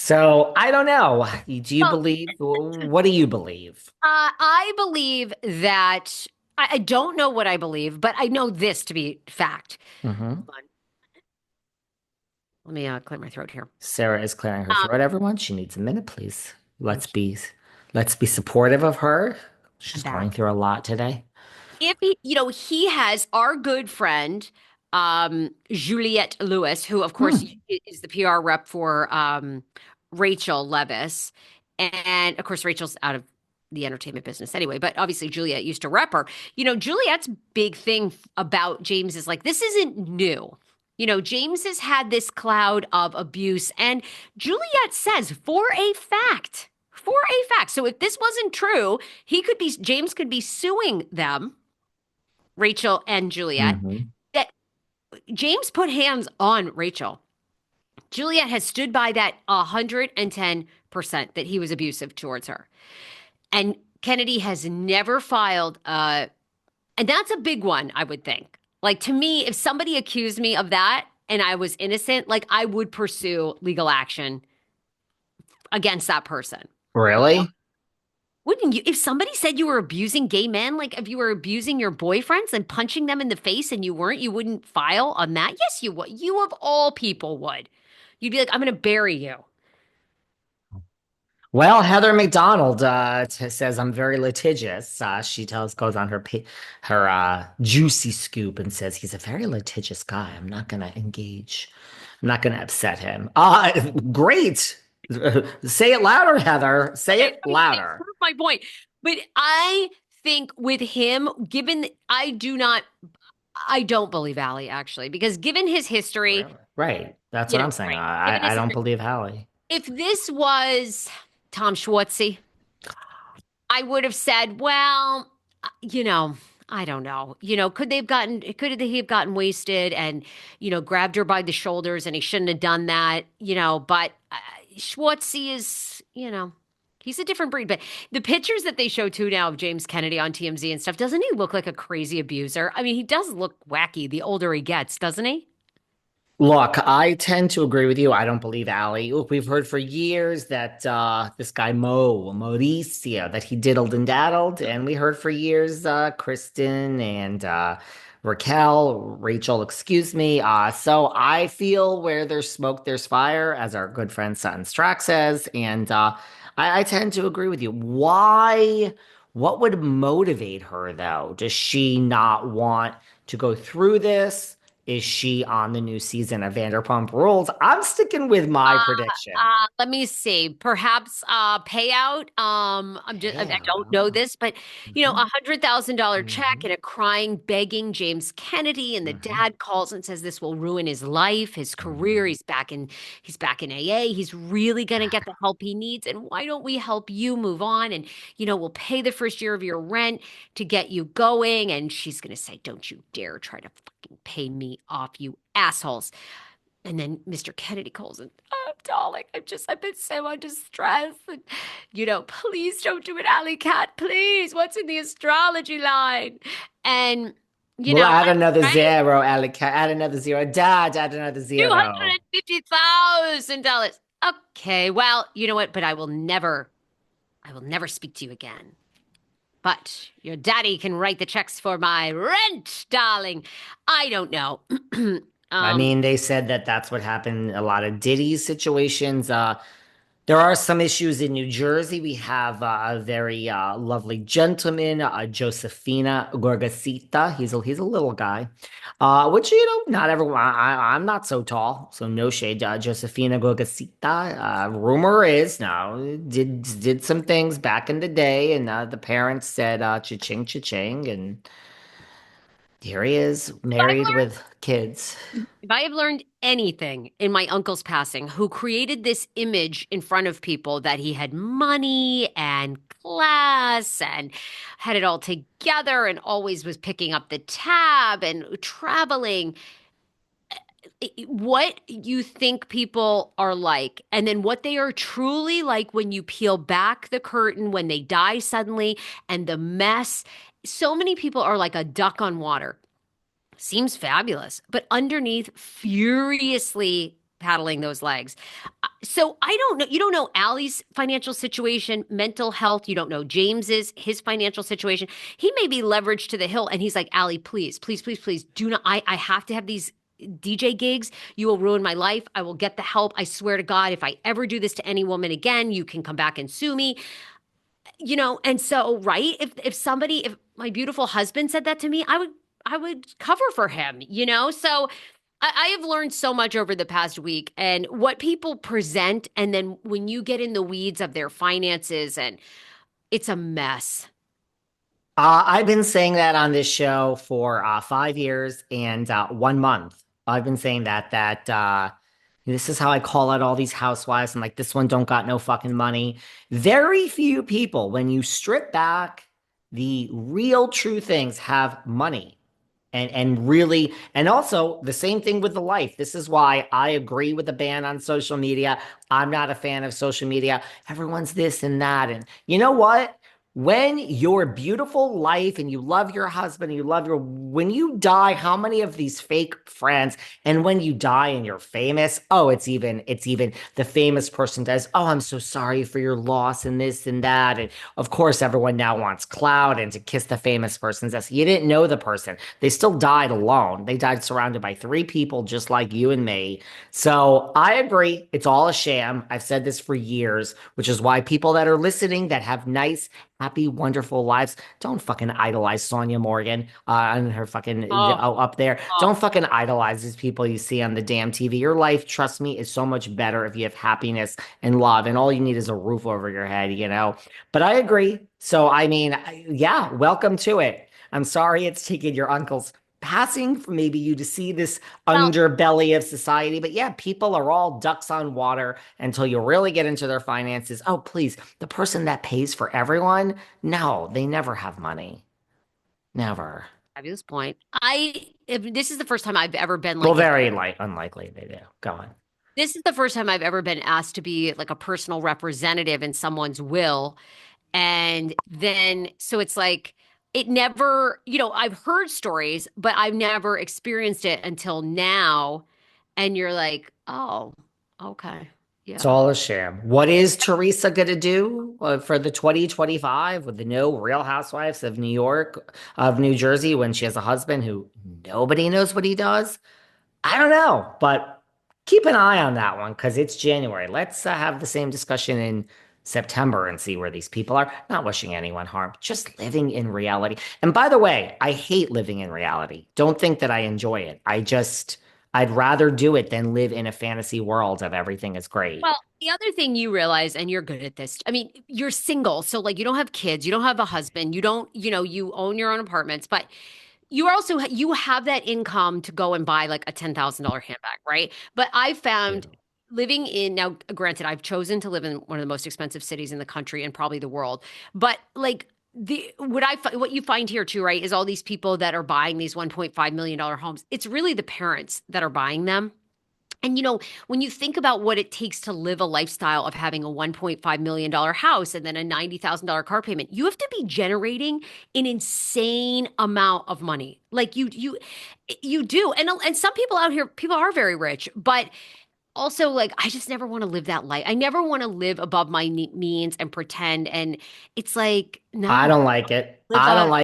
So I don't know. Do you Well, believe? What do you believe? I believe that I don't know what I believe, but I know this to be fact. Hmm. Hold on. Let me clear my throat here. Sarah is clearing her Um, throat, everyone. She needs a minute, please. Let's Thank you. be let's be supportive of her. I'm She's going back. through a lot today. If he has our good friend, Juliette Lewis, who of course Hmm. is the PR rep for Rachel Levis, and of course Rachel's out of the entertainment business anyway, but obviously Juliette used to rep her. Juliette's big thing about James is like this isn't new. James has had this cloud of abuse, and Juliette says for a fact. So if this wasn't true, James could be suing them, Rachel and Juliet, Hmm. that James put hands on Rachel. Juliet has stood by that 110% that he was abusive towards her. And Kennedy has never filed, and that's a big one, I would think. Like, to me, if somebody accused me of that and I was innocent, like, I would pursue legal action against that person. Really? Wouldn't you? If somebody said you were abusing gay men, like if you were abusing your boyfriends and punching them in the face and you weren't, you wouldn't file on that? Yes, you would. You of all people would. You'd be like, I'm going to bury you. Well, Heather McDonald says I'm very litigious. She goes on her juicy scoop and says he's a very litigious guy. I'm not gonna engage. I'm not gonna upset him. Great. Say it louder, Heather. Say Okay, it okay, louder. prove my point. But I think with him, I don't believe Allie actually, because given his history, Really? Right. That's what I'm saying. right, given I his don't history, believe Hallie. if this was Tom Schwartzy, I would have said, well, you know, I don't know. Could he have gotten wasted and, grabbed her by the shoulders and he shouldn't have done that, but Schwartzy is, he's a different breed. But the pictures that they show too now of James Kennedy on TMZ and stuff, doesn't he look like a crazy abuser? I mean, he does look wacky the older he gets, doesn't he? Look, I tend to agree with you. I don't believe Allie. Look, we've heard for years that this guy Mauricio, that he diddled and daddled, and we heard for years Kristen and Rachel, excuse me. So I feel where there's smoke, there's fire, as our good friend Sutton Strack says, and I tend to agree with you. Why? What would motivate her though? Does she not want to go through this? Is she on the new season of Vanderpump Rules? I'm sticking with my prediction. Let me see. Perhaps payout. I don't know Oh. this, but Hmm. $100,000 check Hmm. and a crying, begging James Kennedy, and the Hmm. dad calls and says this will ruin his life, his career. Hmm. He's back in AA. He's really gonna get the help he needs. And why don't we help you move on? And we'll pay the first year of your rent to get you going. And she's gonna say, "Don't you dare try to fucking pay me off, you assholes." And then Mr. Kennedy calls and, oh, darling, I've been so under stress. And, please don't do it, Alley Cat. Please. What's in the astrology line? And, We'll add another right? zero, Alec. Add another zero. Dad, add another zero. $250,000. Okay. Well, you know what? But I will never speak to you again. But your daddy can write the checks for my rent, darling. I don't know. I um, mean, they said that that's what happened in a lot of Diddy's situations. There are some issues in New Jersey. We have a very lovely gentleman, Josefina Gorgasita. He's a little guy, which not everyone. I'm not so tall, so no shade. Josefina Gorgasita. Rumor is now did some things back in the day, and the parents said cha-ching, cha-ching, and here he is, married with kids. If I have learned anything in my uncle's passing, who created this image in front of people that he had money and class and had it all together and always was picking up the tab and traveling, what you think people are like, and then what they are truly like when you peel back the curtain, when they die suddenly, and the mess. So many people are like a duck on water. Seems fabulous, but underneath, furiously paddling those legs. So I don't know. You don't know Allie's financial situation, mental health. You don't know James's, his financial situation. He may be leveraged to the hill, and he's like, Allie, please, please, please, please, do not. I have to have these DJ gigs. You will ruin my life. I will get the help. I swear to God, if I ever do this to any woman again, you can come back and sue me. And so, right? If my beautiful husband said that to me, I would cover for him. So I have learned so much over the past week and what people present, and then when you get in the weeds of their finances, and it's a mess. I've been saying that on this show for 5 years and 1 month. I've been saying that this is how I call out all these housewives. And like this one don't got no fucking money. Very few people, when you strip back the real true things, have money. And really, and also the same thing with the life. This is why I agree with the ban on social media. I'm not a fan of social media. Everyone's this and that. And you know what? When your beautiful life and you love your husband, when you die, how many of these fake friends, and when you die and you're famous, oh, it's even the famous person does, oh, I'm so sorry for your loss and this and that. And of course, everyone now wants clout and to kiss the famous person's ass. You didn't know the person. They still died alone. They died surrounded by three people just like you and me. So I agree. It's all a sham. I've said this for years, which is why people that are listening that have nice, happy, wonderful lives. Don't fucking idolize Sonia Morgan and her fucking Oh, up there. oh. Don't fucking idolize these people you see on the damn TV. Your life, trust me, is so much better if you have happiness and love, and all you need is a roof over your head. But I agree. So, I mean, yeah, welcome to it. I'm sorry it's taken your uncle's passing for maybe you to see this Well, underbelly of society. But yeah, people are all ducks on water until you really get into their finances. Oh, please, the person that pays for everyone, no, they never have money. Never. fabulous point. If this is the first time I've ever been Well, like a very light, unlikely they do. Go on. this is the first time I've ever been asked to be like a personal representative in someone's will. And then, so it's like, it never, I've heard stories, but I've never experienced it until now. And you're like, oh, okay. It's Yeah. all a sham. What is Teresa going to do for the 2025 with the no Real Housewives of New York, of New Jersey, when she has a husband who nobody knows what he does? I don't know, but keep an eye on that one because it's January. Let's have the same discussion in September and see where these people are. Not wishing anyone harm, just living in reality. And by the way, I hate living in reality. Don't think that I enjoy it. I'd rather do it than live in a fantasy world of everything is great. Well, the other thing you realize, and you're good at this, I mean, you're single. So, like, you don't have kids, you don't have a husband, you don't, you own your own apartments, but you have that income to go and buy like a $10,000 handbag, right? But I Yeah. found living in now, granted, I've chosen to live in one of the most expensive cities in the country and probably the world, but like what you find here too, right, is all these people that are buying these $1.5 million homes. It's really the parents that are buying them. And when you think about what it takes to live a lifestyle of having a $1.5 million house and then a $90,000 car payment, you have to be generating an insane amount of money. Like you do. And some people out here, people are very rich, but also like I just never want to live that life. I never want to live above my means and pretend. And it's like, I no, don't like it. live I a don't like